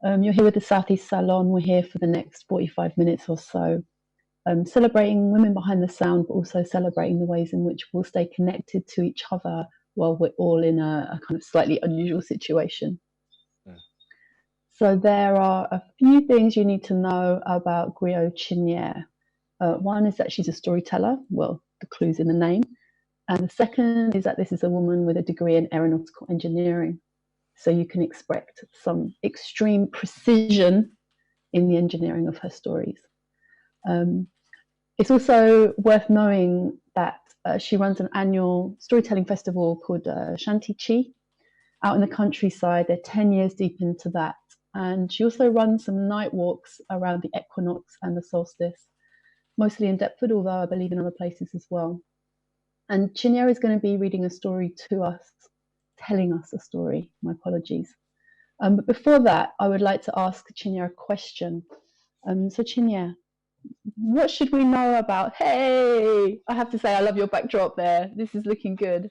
You're here with the Southeast Salon. We're here for the next 45 minutes or so, celebrating women behind the sound, but also celebrating the ways in which we'll stay connected to each other while we're all in a kind of slightly unusual situation. Yeah. So there are a few things you need to know about Griot Chinyere. One is that she's a storyteller. Well, the clue's in the name. And the second is that this is a woman with a degree in aeronautical engineering. So you can expect some extreme precision in the engineering of her stories. It's also worth knowing that she runs an annual storytelling festival called Shanti out in the countryside. They're 10 years deep into that. And she also runs some night walks around the equinox and the solstice, mostly in Deptford, although I believe in other places as well. And Chinyere is going to be reading a story to us, telling us a story. My apologies. But before that, I would like to ask Chinyere a question. So Chinyere, what should we know about? Hey, I have to say, I love your backdrop there. This is looking good.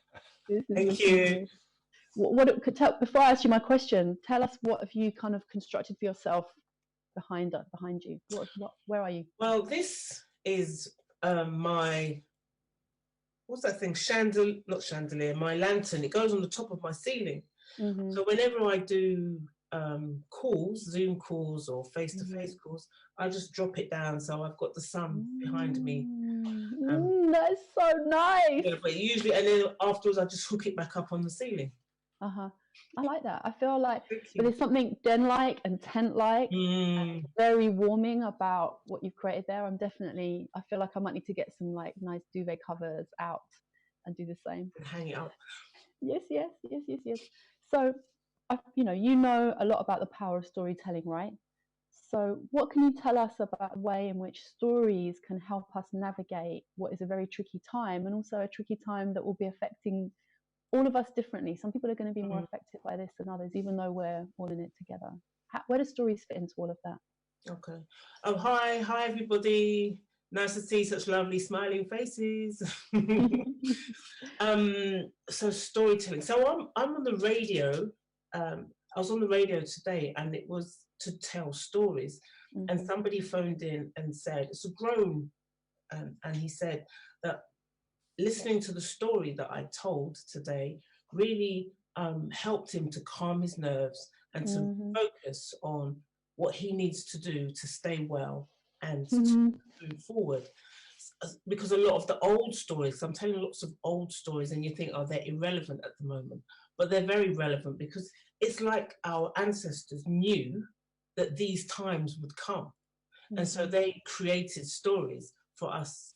Thank you. Good. Before I ask you my question, tell us what have you kind of constructed for yourself behind you? Where are you? Well, this is my, what's that thing? Not chandelier, my lantern. It goes on the top of my ceiling. Mm-hmm. So whenever I do calls, Zoom calls or face-to-face calls, I just drop it down. So I've got the sun behind me. That's so nice. Yeah, but usually, and then afterwards, I just hook it back up on the ceiling. I like that. I feel like there's something den-like and tent-like, and very warming about what you've created there. I feel like I might need to get some like nice duvet covers out and do the same. And hang it up. Yes. So, you know a lot about the power of storytelling, right? So what can you tell us about the way in which stories can help us navigate what is a very tricky time, and also a tricky time that will be affecting all of us differently? Some people are going to be more affected by this than others, even though we're all in it together. Where do stories fit into all of that? Okay. Oh, hi everybody. Nice to see such lovely smiling faces. So storytelling. So I'm on the radio. I was on the radio today, and it was to tell stories. And somebody phoned in and said, it's a grown, and he said that listening to the story that I told today really helped him to calm his nerves and to focus on what he needs to do to stay well and to move forward. Because a lot of the old stories, I'm telling lots of old stories, and you think, oh, they're irrelevant at the moment, but they're very relevant because it's like our ancestors knew that these times would come. And so they created stories for us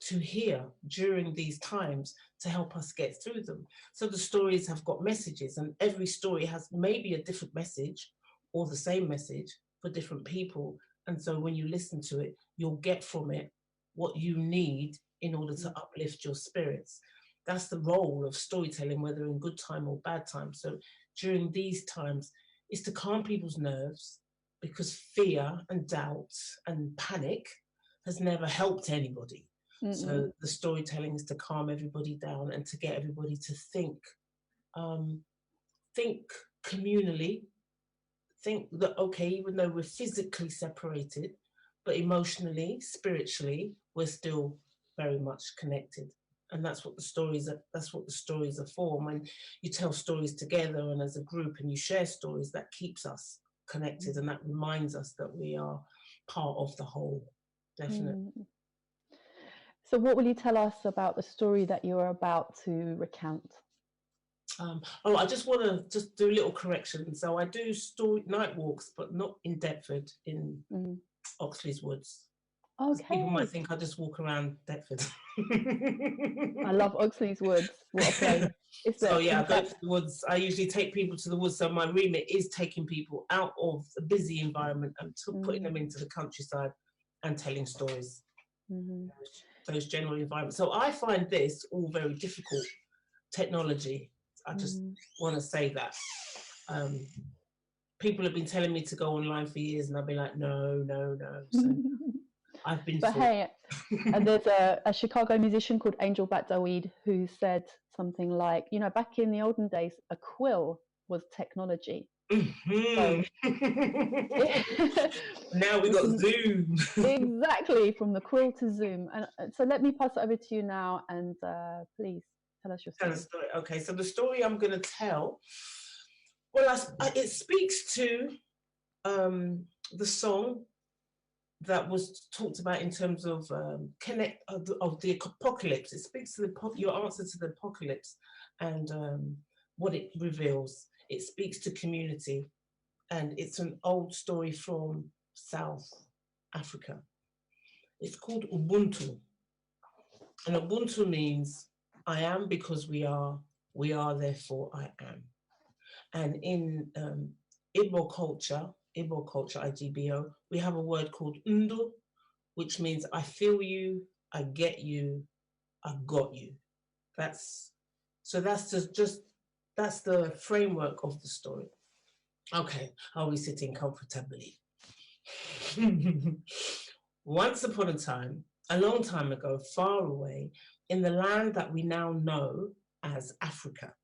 to hear during these times to help us get through them. So the stories have got messages, and every story has maybe a different message or the same message for different people. And so when you listen to it, you'll get from it what you need in order to uplift your spirits. That's the role of storytelling, whether in good time or bad time. So during these times, is to calm people's nerves, because fear and doubt and panic has never helped anybody. So the storytelling is to calm everybody down and to get everybody to think communally, think that, okay, even though we're physically separated, but emotionally, spiritually, we're still very much connected. And that's what the stories are for. When you tell stories together and as a group and you share stories, that keeps us connected, and that reminds us that we are part of the whole. Definitely. So what will you tell us about the story that you're about to recount? I just want to do a little correction. So I do night walks, but not in Deptford, in Oxley's Woods. Okay. People might think I just walk around Deptford. I love Oxley's Woods. What a place. So yeah, I go to the woods. I usually take people to the woods. So my remit is taking people out of the busy environment and putting them into the countryside and telling stories. Those general environments. So I find this all very difficult technology. I just want to say that. People have been telling me to go online for years, and I've been like, no. So I've been. But hey, and there's a Chicago musician called Angel Bat-Dawid who said something like, back in the olden days, a quill was technology. Mm-hmm. So, Now we got Zoom. exactly, from the quill to Zoom. And so let me pass it over to you now, and please tell us your Tell a story. story. Okay, so the story I'm going to tell, well, it speaks to the song that was talked about in terms of the apocalypse. It speaks to your answer to the apocalypse and what it reveals. It speaks to community, and it's an old story from South Africa. It's called Ubuntu, and Ubuntu means I am because we are therefore I am. And in Igbo culture, IGBO, we have a word called Ndu, which means I feel you, I get you, I got you. That's the framework of the story. Okay, are we sitting comfortably? Once upon a time, a long time ago, far away, in the land that we now know as Africa,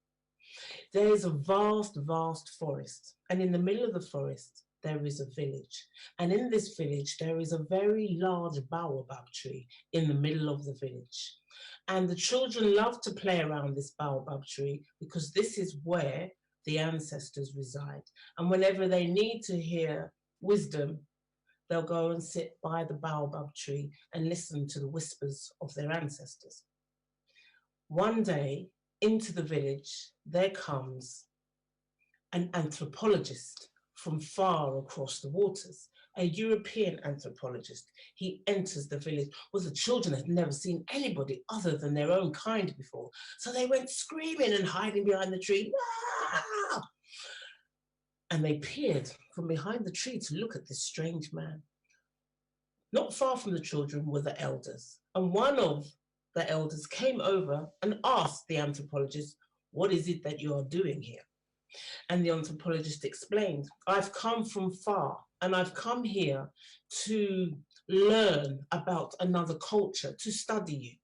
there is a vast, vast forest. And in the middle of the forest, there is a village. And in this village, there is a very large baobab tree in the middle of the village. And the children love to play around this baobab tree because this is where the ancestors reside. And whenever they need to hear wisdom, they'll go and sit by the baobab tree and listen to the whispers of their ancestors. One day, into the village, there comes an anthropologist from far across the waters, a European anthropologist. He enters the village. Well, the children had never seen anybody other than their own kind before, so they went screaming and hiding behind the tree. Ah! And they peered from behind the tree to look at this strange man. Not far from the children were the elders, and one of the elders came over and asked the anthropologist, "What is it that you are doing here?" And the anthropologist explained, "I've come from far and I've come here to learn about another culture, to study you."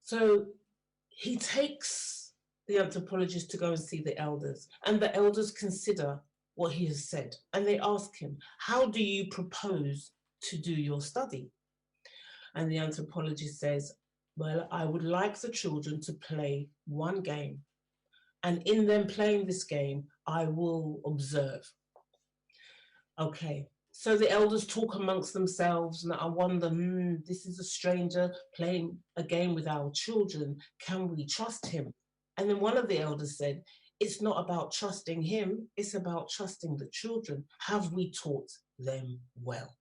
So he takes the anthropologist to go and see the elders, and the elders consider what he has said, and they ask him, "How do you propose to do your study?" And the anthropologist says, "Well, I would like the children to play one game, and in them playing this game, I will observe." Okay, so the elders talk amongst themselves, and I wonder, this is a stranger playing a game with our children. Can we trust him? And then one of the elders said, "It's not about trusting him, it's about trusting the children. Have we taught them well?"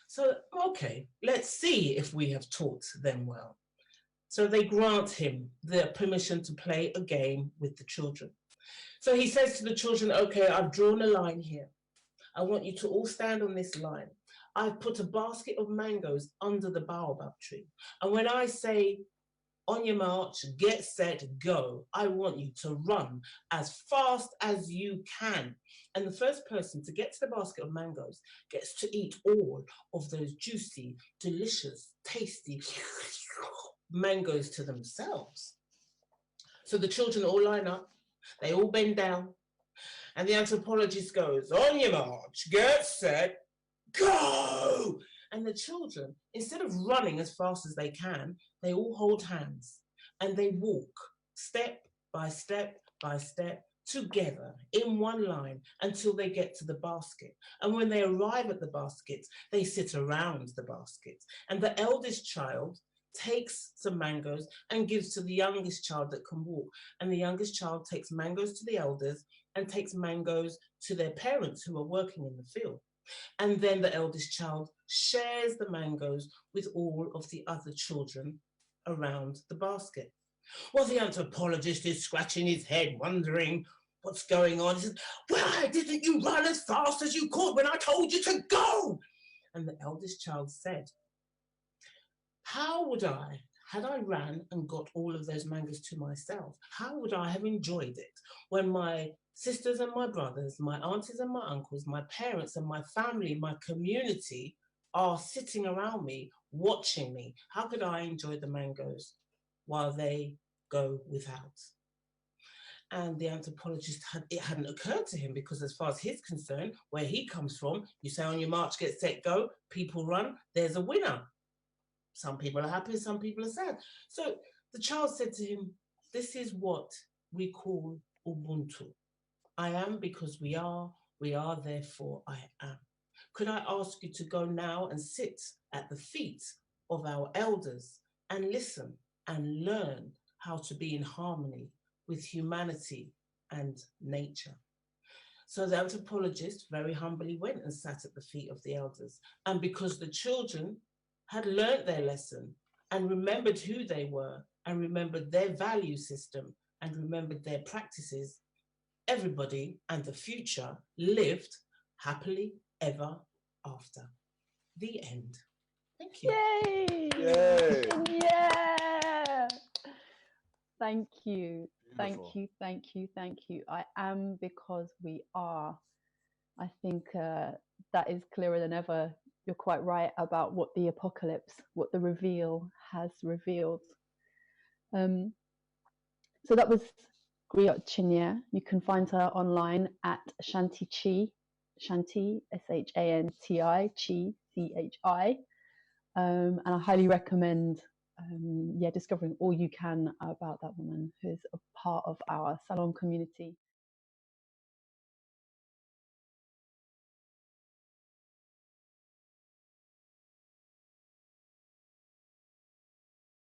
So, okay, let's see if we have taught them well. So they grant him the permission to play a game with the children. So he says to the children, "Okay, I've drawn a line here. I want you to all stand on this line. I've put a basket of mangoes under the baobab tree. And when I say, on your march, get set, go, I want you to run as fast as you can. And the first person to get to the basket of mangoes gets to eat all of those juicy, delicious, tasty mangoes to themselves." So the children all line up, they all bend down, and the anthropologist goes, "On your march, get set, go!" And the children, instead of running as fast as they can, they all hold hands and they walk step by step by step together in one line until they get to the basket. And when they arrive at the basket, they sit around the basket. And the eldest child takes some mangoes and gives to the youngest child that can walk. And the youngest child takes mangoes to the elders and takes mangoes to their parents who are working in the field. And then the eldest child shares the mangoes with all of the other children around the basket. Well, the anthropologist is scratching his head, wondering what's going on. He says, "Why didn't you run as fast as you could when I told you to go?" And the eldest child said, "How would I, had I ran and got all of those mangoes to myself, how would I have enjoyed it when my sisters and my brothers, my aunties and my uncles, my parents and my family, my community are sitting around me, watching me? How could I enjoy the mangoes while they go without?" And the anthropologist it hadn't occurred to him, because as far as he's concerned, where he comes from, you say on your march, get set, go, people run, there's a winner. Some people are happy, some people are sad. So the child said to him, this is what we call Ubuntu. I am because we are therefore I am. Could I ask you to go now and sit at the feet of our elders and listen and learn how to be in harmony with humanity and nature? So the anthropologist very humbly went and sat at the feet of the elders. And because the children had learnt their lesson and remembered who they were and remembered their value system and remembered their practices, everybody and the future lived happily ever after. The end. Thank you. Yay! Yay! Yeah! Thank you. Thank Beautiful. you, thank you, thank you. I am because we are. I think that is clearer than ever. You're quite right about what the apocalypse, what the reveal has revealed. So that was Griot Chinyere. You can find her online at Shanti Chi, Shanti, Shanti, Chi, Chi. And I highly recommend discovering all you can about that woman who's a part of our Salon community.